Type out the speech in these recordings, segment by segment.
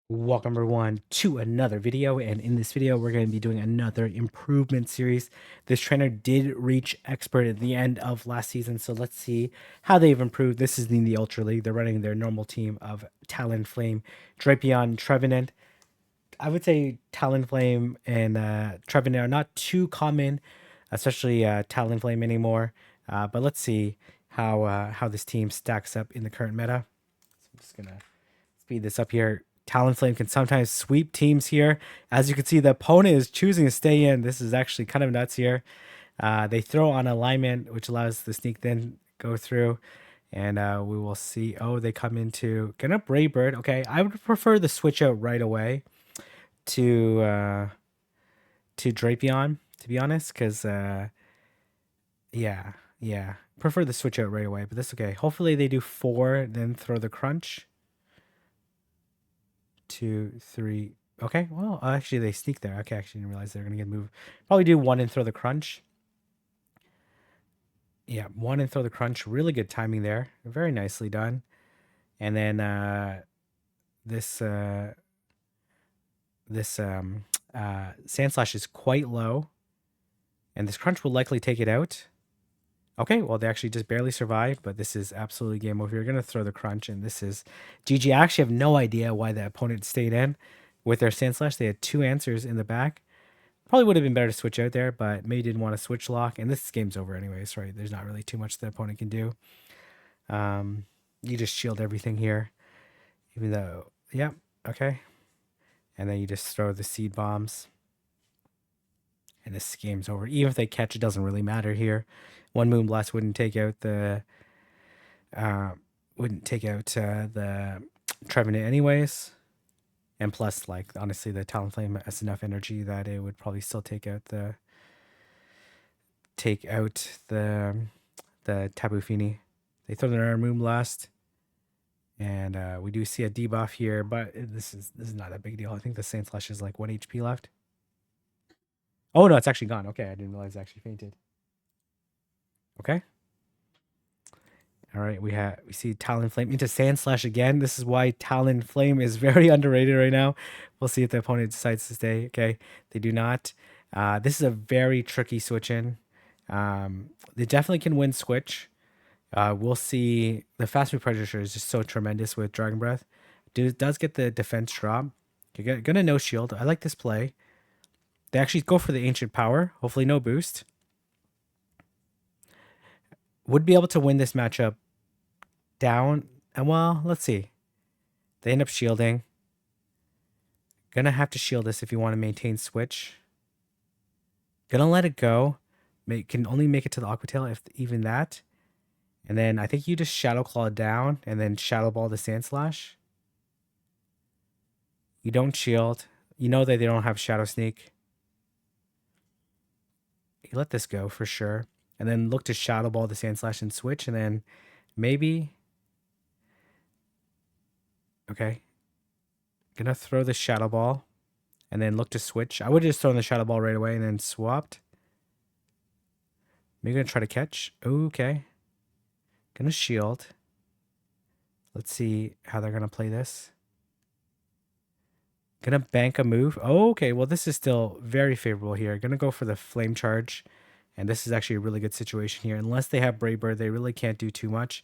Welcome everyone to another video, and in this video we're going to be doing another improvement series. This trainer did reach expert at the end of last season, so let's see how they've improved. This is in the Ultra League. They're running their normal team of Talonflame, Drapion, Trevenant. I would say Talonflame and Trevenant are not too common, especially Talonflame anymore. But let's see how this team stacks up in the current meta. So I'm just gonna speed this up here. Talonflame can sometimes sweep teams here. As you can see, the opponent is choosing to stay in. This is actually kind of nuts here. They throw on alignment, which allows the sneak then go through. And we will see. Oh, they come into gonna Brave Bird. Okay, I would prefer the switch out right away to Drapion, to be honest, because yeah, prefer the switch out right away. But that's okay. Hopefully they do 4, then throw the crunch. 2, 3. Okay, well, actually they sneak there. Okay, actually didn't realize they're gonna get moved. Probably do 1 and throw the crunch. Yeah, 1 and throw the crunch. Really good timing there. Very nicely done. And then this Sand Slash is quite low, and this crunch will likely take it out. Okay, well, they actually just barely survived, but this is absolutely game over. You're going to throw the crunch, and this is GG. I actually have no idea why the opponent stayed in with their Sand Slash. They had 2 answers in the back. Probably would have been better to switch out there, but maybe didn't want to switch lock, and this game's over anyways, right? There's not really too much the opponent can do. You just shield everything here, even though, yeah, okay. And then you just throw the seed bombs. And this game's over. Even if they catch, it doesn't really matter here. 1 Moonblast wouldn't take out the Trevenant anyways. And plus, like, honestly, the Talonflame has enough energy that it would probably still take out the Tabu Fini. They throw their Moonblast. And we do see a debuff here, but this is not a big deal. I think the Sand Slash is like 1 HP left. Oh no, it's actually gone. Okay, I didn't realize it actually fainted. Okay. All right, we see Talonflame into Sand Slash again. This is why Talonflame is very underrated right now. We'll see if the opponent decides to stay. Okay, they do not. This is a very tricky switch in. They definitely can win switch. We'll see. The fast move Predator is just so tremendous with Dragon Breath. Does get the defense drop. You're gonna no shield. I like this play. They actually go for the Ancient Power. Hopefully no boost. Would be able to win this matchup down. And well, let's see. They end up shielding. Gonna have to shield this if you want to maintain switch. Gonna let it go. Can only make it to the Aqua Tail if even that. And then I think you just Shadow Claw down and then Shadow Ball the Sand Slash. You don't shield. You know that they don't have Shadow Sneak. You let this go for sure. And then look to Shadow Ball the Sand Slash and switch. And then maybe. Okay. Gonna throw the Shadow Ball. And then look to switch. I would have just thrown the Shadow Ball right away and then swapped. Maybe gonna try to catch. Okay. Gonna shield. Let's see how they're gonna play this. Gonna bank a move. Oh, okay. Well, this is still very favorable here. Gonna go for the Flame Charge. And this is actually a really good situation here. Unless they have Brave Bird, they really can't do too much.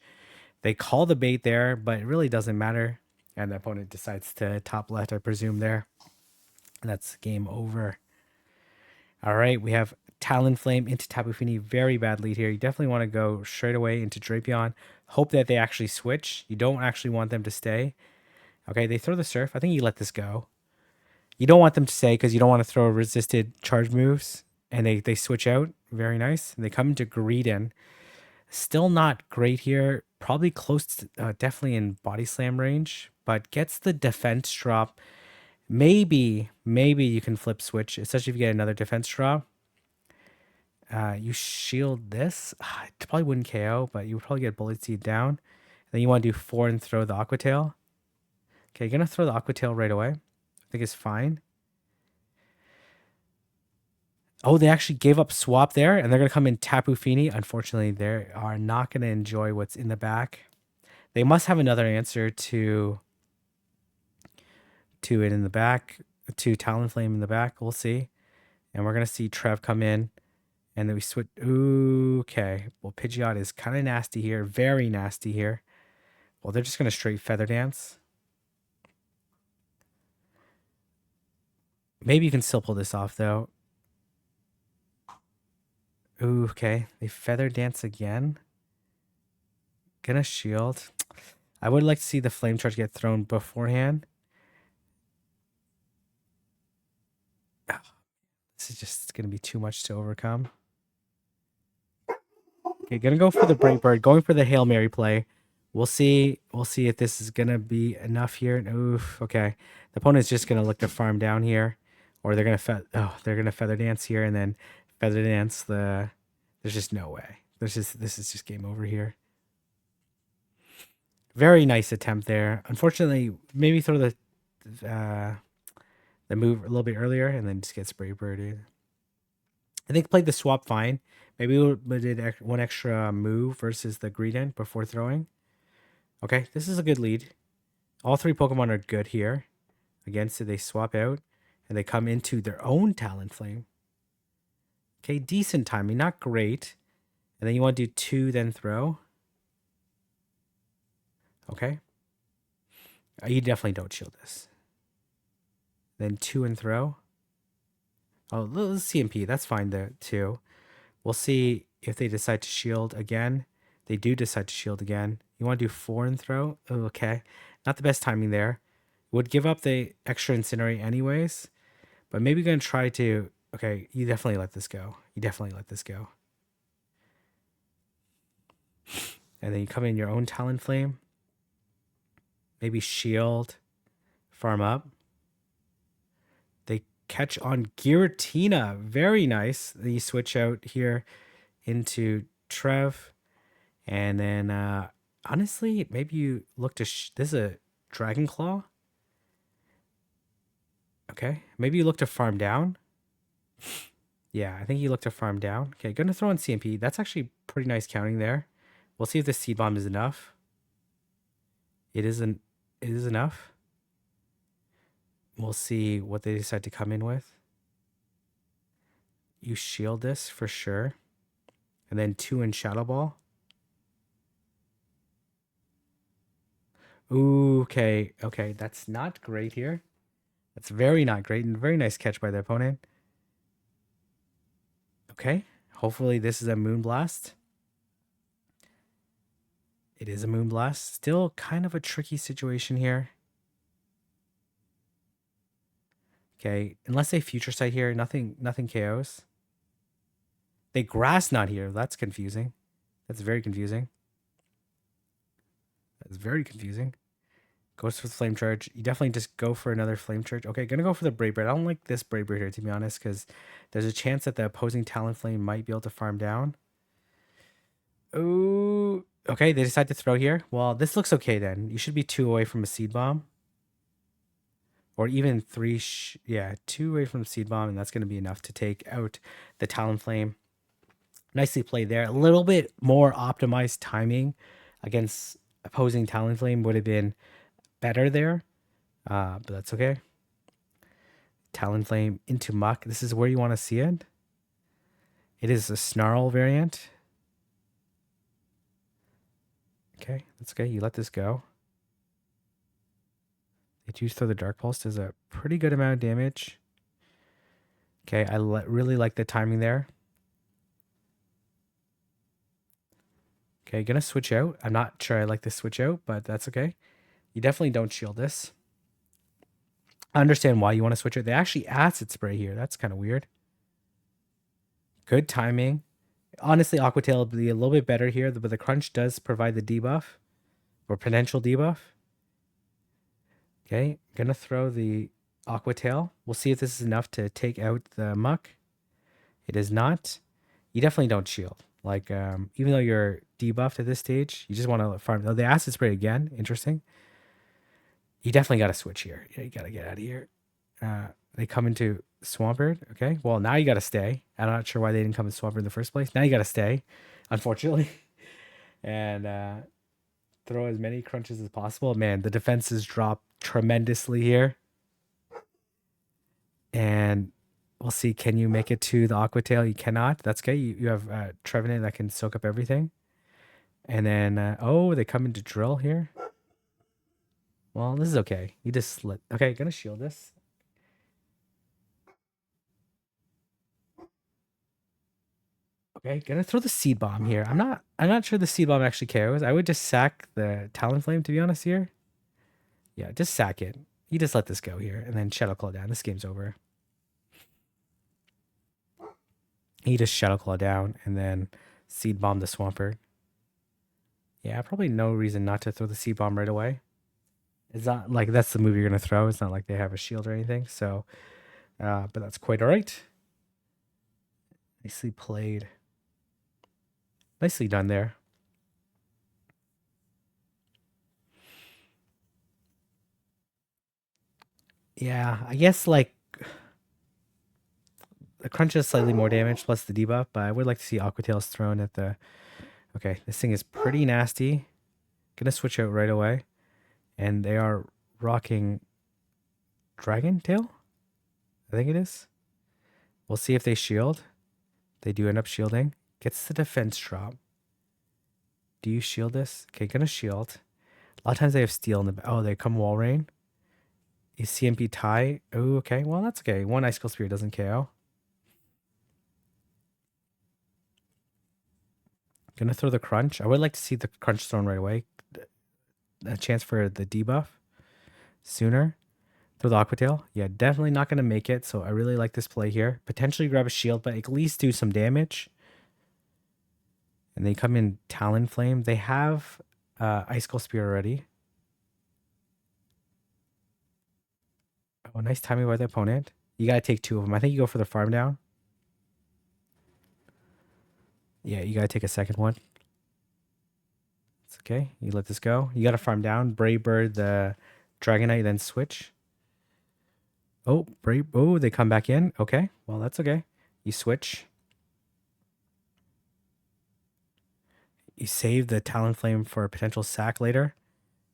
They call the bait there, but it really doesn't matter. And the opponent decides to top left, I presume, there. And that's game over. All right, we have Talonflame into Tabu Fini. Very bad lead here. You definitely want to go straight away into Drapion. Hope that they actually switch. You don't actually want them to stay. Okay, they throw the Surf. I think you let this go. You don't want them to stay because you don't want to throw resisted charge moves. And they switch out. Very nice. And they come into Greedent. Still not great here. Probably close to, definitely in Body Slam range. But gets the defense drop. Maybe you can flip switch, especially if you get another defense drop. You shield this. It probably wouldn't KO, but you would probably get Bullet Seed down. Then you want to do 4 and throw the Aqua Tail. Okay, you're going to throw the Aqua Tail right away. I think it's fine. Oh, they actually gave up swap there, and they're going to come in Tapu Fini. Unfortunately, they are not going to enjoy what's in the back. They must have another answer to two in the back, two Talonflame in the back. We'll see. And we're going to see Trev come in. And then we switch. Ooh, okay. Well, Pidgeot is kind of nasty here. Very nasty here. Well, they're just going to straight Feather Dance. Maybe you can still pull this off, though. Ooh, okay. They Feather Dance again. Gonna shield. I would like to see the Flame Charge get thrown beforehand. Oh, this is just going to be too much to overcome. Okay, gonna go for the Brave Bird. Going for the Hail Mary play. We'll see. We'll see if this is gonna be enough here. Oof. Okay, the opponent's just gonna look to farm down here, or they're gonna they're gonna Feather Dance here and then Feather Dance the. There's just no way. This is just game over here. Very nice attempt there. Unfortunately, maybe throw the move a little bit earlier and then just get Spray Bird. I think played the swap fine. Maybe we did one extra move versus the Greedent before throwing. Okay, this is a good lead. All three Pokemon are good here. Again, so they swap out and they come into their own Talonflame. Okay, decent timing, not great. And then you want to do two, then throw. Okay. You definitely don't shield this. Then two and throw. Oh, let's CMP. That's fine there too. We'll see if they decide to shield again. They do decide to shield again. You want to do four and throw? Oh, okay. Not the best timing there. Would give up the extra Incinerate anyways. But maybe going to try to... Okay, you definitely let this go. You definitely let this go. And then you come in your own Talonflame. Maybe shield. Farm up. They catch on Giratina. Very nice. Then you switch out here into Trev. And then, honestly, maybe you look to... this is a Dragon Claw. Okay. Maybe you look to farm down. Yeah, I think you look to farm down. Okay, going to throw in CMP. That's actually pretty nice counting there. We'll see if the Seed Bomb is enough. It is enough. We'll see what they decide to come in with. You shield this for sure. And then two in Shadow Ball. Ooh, okay. Okay, that's not great here. That's very not great and very nice catch by the opponent. Okay, hopefully this is a Moonblast. It is a Moonblast. Still kind of a tricky situation here. Okay, unless they Future Sight here, nothing KOs. They Grass Knot here. That's confusing. That's very confusing. That's very confusing. Goes for the Flame Charge. You definitely just go for another Flame Charge. Okay, gonna go for the Brave Bird. I don't like this Brave Bird here, to be honest, because there's a chance that the opposing Talonflame might be able to farm down. Ooh. Okay, they decide to throw here. Well, this looks okay then. You should be two away from a Seed Bomb. Or even three, two away from a Seed Bomb, and that's going to be enough to take out the Talonflame. Nicely played there. A little bit more optimized timing against opposing Talonflame would have been better there, but that's okay. Talonflame into Muck. This is where you want to see it. It is a Snarl variant. Okay, that's okay. You let this go. They do throw the Dark Pulse. Does a pretty good amount of damage. Okay, I really like the timing there. Okay, gonna switch out. I'm not sure I like this switch out, but that's okay. You definitely don't shield this. I understand why you want to switch it. They actually Acid Spray here. That's kind of weird. Good timing. Honestly, Aqua Tail will be a little bit better here, but the Crunch does provide the debuff or potential debuff. Okay, gonna throw the Aqua Tail. We'll see if this is enough to take out the Muck. It is not. You definitely don't shield. Like, even though you're debuffed at this stage, you just want to farm. Oh, the Acid Spray again. Interesting. You definitely got to switch here. Yeah, you got to get out of here. They come into Swampert. Okay. Well, now you got to stay. I'm not sure why they didn't come in Swampert in the first place. Now you got to stay, unfortunately. And throw as many crunches as possible. Man, the defenses drop tremendously here. And we'll see. Can you make it to the Aqua Tail? You cannot. That's okay. You have Trevenant that can soak up everything. And then, oh, they come into drill here. Well, this is okay. You just slit. Okay, gonna shield this. Okay, gonna throw the seed bomb here. I'm not sure the seed bomb actually KOs. I would just sack the Talonflame to be honest here. Yeah, just sack it. You just let this go here and then Shadow Claw down. This game's over. You just Shadow Claw down and then seed bomb the Swampert. Yeah, probably no reason not to throw the seed bomb right away. It's not like that's the move you're gonna throw. It's not like they have a shield or anything. So, but that's quite all right. Nicely played. Nicely done there. Yeah, I guess like the crunch is slightly more damage plus the debuff, but I would like to see Aqua Tails thrown at the. Okay, this thing is pretty nasty. Gonna switch out right away, and they are rocking Dragon Tail. I think it is. We'll see if they shield. They do end up shielding. Gets the defense drop. Do you shield this? Okay, gonna shield. A lot of times they have steel in the. Oh, they come wall rain. Is CMP tie? Oh, okay. Well, that's okay. One Icicle Spear doesn't KO. Gonna throw the crunch. I would like to see the crunch thrown right away. A chance for the debuff sooner. Throw the Aqua Tail. Yeah, definitely not gonna make it. So I really like this play here. Potentially grab a shield, but at least do some damage. And they come in Talonflame. They have Icicle Spear already. Oh, nice timing by the opponent. You gotta take two of them. I think you go for the farm down. Yeah, you gotta take a second one. It's okay. You let this go. You gotta farm down. Brave Bird, the Dragonite, then switch. Oh, Brave. Oh, they come back in. Okay. Well, that's okay. You switch. You save the Talonflame for a potential sack later.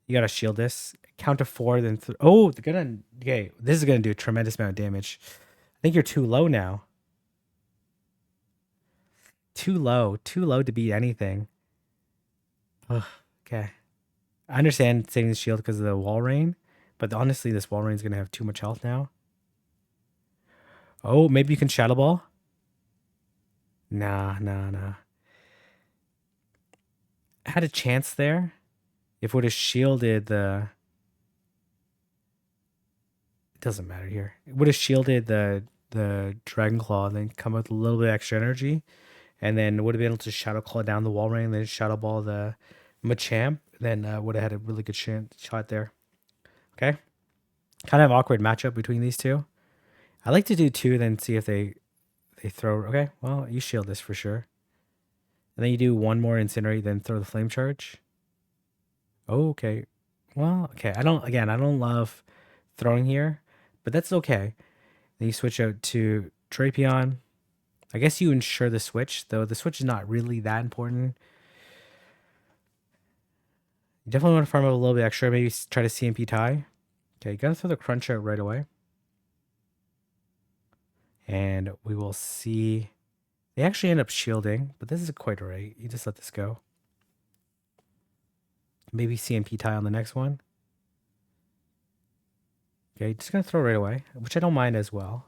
You gotta shield this. Count to 4, then oh, they're gonna. Okay, this is gonna do a tremendous amount of damage. I think you're too low now. Too low. Too low to beat anything. Ugh, okay. I understand saving the shield because of the wall rain, but honestly, this wall rain is gonna have too much health now. Oh, maybe you can Shadow Ball. Nah, nah, nah. I had a chance there. If it would have shielded the. It doesn't matter here. It would have shielded the Dragon Claw and then come with a little bit extra energy. And then would have been able to Shadow Claw down the wall ring and then Shadow Ball the Machamp. Then would have had a really good shot there. Okay. Kind of awkward matchup between these two. I like to do two, then see if they throw. Okay, well, you shield this for sure. And then you do one more Incinerate, then throw the Flame Charge. Oh, okay. Well, okay. I don't love throwing here, but that's okay. Then you switch out to Drapion. I guess you ensure the switch, though the switch is not really that important. You definitely want to farm out a little bit extra, maybe try to CMP tie. Okay, you gotta throw the crunch out right away. And we will see. They actually end up shielding, but this is quite alright. You just let this go. Maybe CMP tie on the next one. Okay, just gonna throw right away, which I don't mind as well.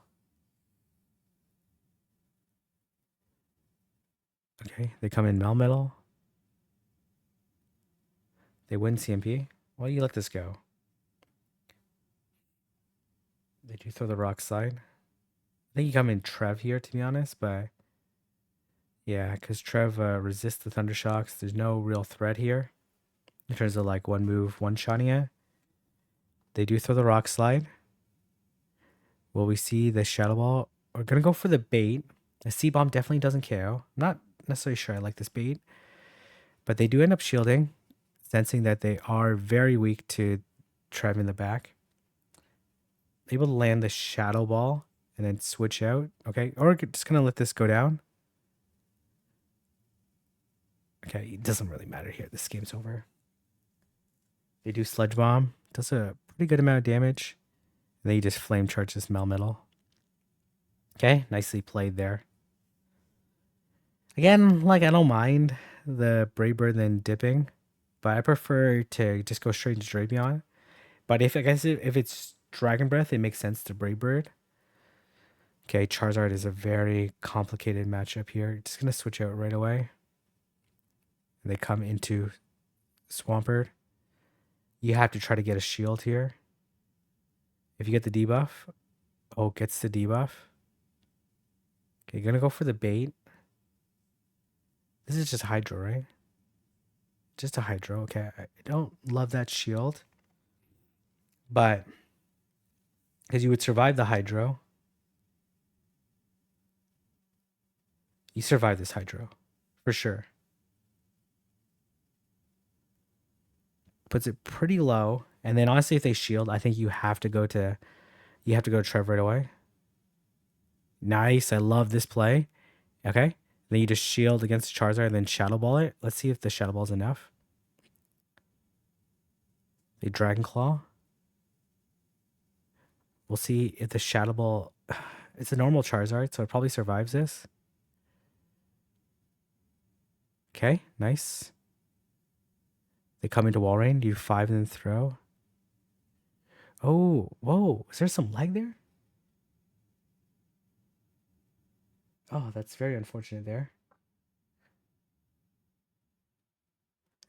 Okay, they come in Melmetal. They win CMP. Why do you let this go? They do throw the rock slide. I think you come in Trev here, to be honest, but yeah, because Trev resists the Thunder Shocks. There's no real threat here in terms of like one move, one shotting it. They do throw the rock slide. Will we see the Shadow Ball? We're gonna go for the bait. The Sea Bomb definitely doesn't KO. I'm not necessarily sure I like this bait, but they do end up shielding, sensing that they are very weak to Trev in the back. Able to land the Shadow Ball and then switch out. Okay, or just gonna let this go down. Okay, it doesn't really matter here. This game's over. They do Sludge Bomb. Does a pretty good amount of damage. And then you just Flame Charge this Melmetal. Okay, nicely played there. Again, like, I don't mind the Brave Bird than dipping, but I prefer to just go straight into Drapion. But if I guess if it's Dragon Breath, it makes sense to Brave Bird. Okay, Charizard is a very complicated matchup here. Just gonna switch out right away. They come into Swampert. You have to try to get a shield here. If you get the debuff, oh, gets the debuff. Okay, gonna go for the bait. This is just Hydro, right? Just a Hydro. Okay, I don't love that shield, but because you would survive the Hydro, you survive this Hydro for sure. Puts it pretty low, and then honestly, if they shield, I think you have to go to Trev right away. Nice, I love this play. Okay, then you just shield against Charizard and then Shadow Ball it. Let's see if the Shadow Ball is enough. They Dragon Claw. We'll see if the Shadow Ball. It's a normal Charizard, so it probably survives this. Okay, nice. They come into wall rain. Do 5 and then throw. Oh, whoa! Is there some lag there? Oh, that's very unfortunate there.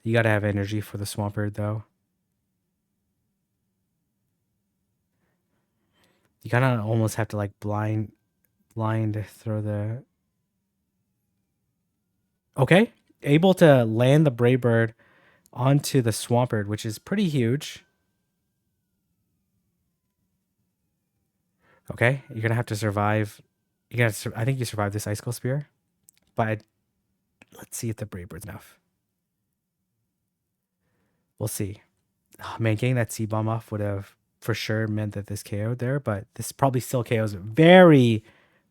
You gotta have energy for the Swampert, though. You kind of almost have to like blind throw the. Okay, able to land the Brave Bird onto the Swampert, which is pretty huge. Okay, you're gonna have to survive. I think you survive this Icicle Spear, but let's see if the Brave Bird's enough. We'll see. Oh, man, getting that Seed Bomb off would have for sure meant that this KO'd there, but this probably still KOs. Very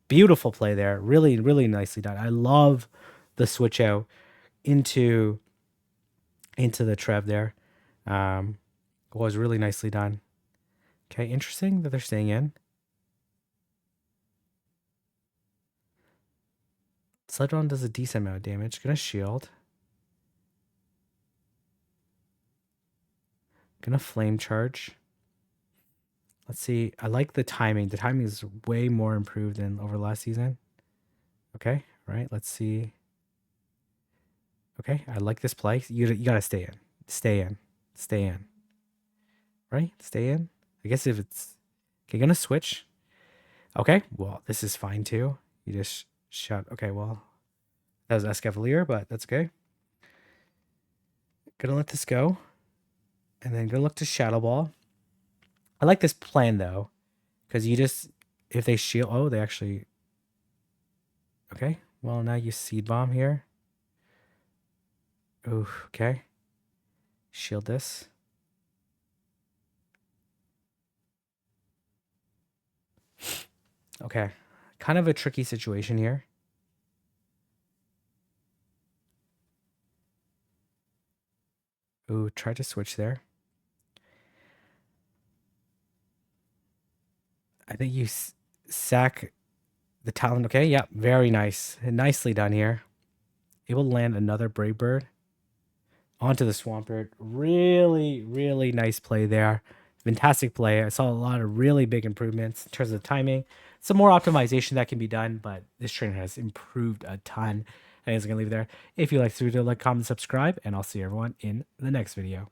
beautiful play there. Really, really nicely done. I love the switch out into the Trev there. Was really nicely done. Okay, interesting that they're staying in. Sledron does a decent amount of damage. Gonna shield. Gonna flame charge. Let's see. I like the timing. The timing is way more improved than over last season. Okay, right. Let's see. Okay, I like this play. You gotta stay in. Stay in. Stay in. Right? Stay in. I guess if it's okay, gonna switch. Okay, well, this is fine too. You just shut. Okay, well, that was Escavalier, but that's okay. Gonna let this go. And then gonna look to Shadow Ball. I like this plan though, because you just if they shield. Oh, they actually. Okay, well now you Seed Bomb here. Ooh, okay. Shield this. Okay, kind of a tricky situation here. Ooh, try to switch there. I think you sack the Talon. Okay, yeah, very nice. Nicely done here. Able to land another Brave Bird onto the Swampert. Really, really nice play there. Fantastic play. I saw a lot of really big improvements in terms of timing. Some more optimization that can be done, but this trainer has improved a ton. I think I'm going to leave it there. If you like this video, like, comment, subscribe, and I'll see everyone in the next video.